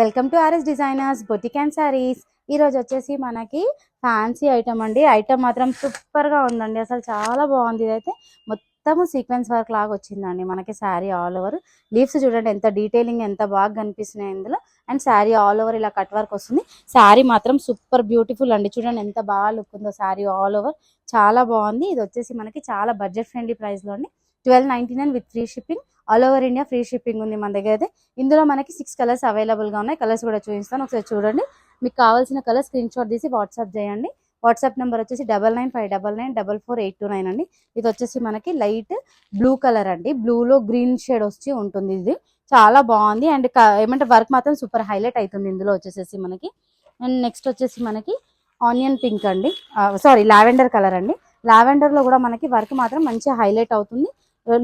Welcome to RS designers boutique and saris. ఈ రోజు వచ్చేసి మనకి ఫ్యాన్సీ ఐటమ్ అండి. ఐటమ్ మాత్రం సూపర్ గా ఉందండి, అసలు చాలా బాగుంది. ఇదైతే మొత్తం సీక్వెన్స్ వర్క్ లాగా వచ్చిందండి మనకి శారీ ఆల్ ఓవర్. లీవ్స్ చూడండి ఎంత డీటెయిలింగ్, ఎంత బాగా కనిపిస్తున్నాయి ఇందులో. అండ్ శారీ ఆల్ ఓవర్ ఇలా కట్ వర్క్ వస్తుంది. శారీ మాత్రం సూపర్ బ్యూటిఫుల్ అండి, చూడండి ఎంత బాగా లుక్ ఉందో. శారీ ఆల్ ఓవర్ చాలా బాగుంది. ఇది వచ్చేసి మనకి చాలా బడ్జెట్ ఫ్రెండ్లీ ప్రైస్ లో అండి. 1299 with free shipping. All over India free shipping ఉంది మన దగ్గర అయితే. ఇందులో మనకి 6 కలర్స్ అవైలబుల్ గా ఉన్నాయి. కలర్స్ కూడా చూపిస్తాను, ఒకసారి చూడండి. మీకు కావాల్సిన కలర్ స్క్రీన్ షాట్ తీసి వాట్సాప్ చేయండి. వాట్సాప్ నెంబర్ వచ్చేసి 9959994489 అండి. ఇది వచ్చేసి మనకి లైట్ బ్లూ కలర్ అండి, బ్లూలో గ్రీన్ షేడ్ వచ్చి ఉంటుంది. ఇది చాలా బాగుంది. అండ్ ఏమంటే వర్క్ మాత్రం సూపర్ హైలైట్ అవుతుంది ఇందులో వచ్చేసేసి మనకి. అండ్ నెక్స్ట్ వచ్చేసి మనకి ఆనియన్ పింక్ అండి, సారీ లావెండర్ కలర్ అండి. లావెండర్ లో కూడా మనకి వర్క్ మాత్రం మంచిగా హైలైట్ అవుతుంది.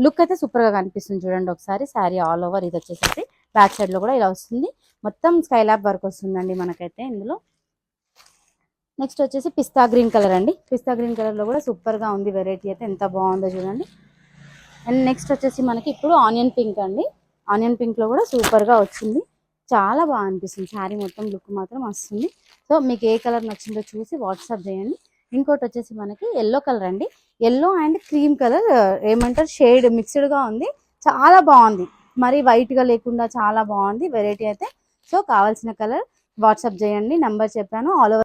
లుక్ అయితే సూపర్ గా కనిపిస్తుంది చూడండి ఒకసారి. శారీ ఆల్ ఓవర్ ఇది వచ్చేసి బ్యాక్ సైడ్ లో కూడా ఇలా వస్తుంది. మొత్తం స్కైలాబ్ వర్క్ వస్తుందండి మనకైతే ఇందులో. నెక్స్ట్ వచ్చేసి పిస్తా గ్రీన్ కలర్ అండి. పిస్తా గ్రీన్ కలర్ లో కూడా సూపర్ గా ఉంది. వెరైటీ అయితే ఎంత బాగుందో చూడండి. అండ్ నెక్స్ట్ వచ్చేసి మనకి ఇప్పుడు ఆనియన్ పింక్ అండి. ఆనియన్ పింక్ లో కూడా సూపర్ గా వచ్చింది, చాలా బాగా అనిపిస్తుంది. శారీ మొత్తం లుక్ మాత్రం వస్తుంది. సో మీకు ఏ కలర్ నచ్చిందో చూసి వాట్సాప్ చేయండి. ఇంకోటి వచ్చేసి మనకి ఎల్లో కలర్ అండి. ఎల్లో అండ్ క్రీమ్ కలర్ ఏమంటారు షేడ్ మిక్స్డ్ గా ఉంది, చాలా బాగుంది. మరి వైట్ గా లేకుండా చాలా బాగుంది వెరైటీ అయితే. సో కావాల్సిన కలర్ వాట్సాప్ చేయండి, నంబర్ చెప్పాను. All over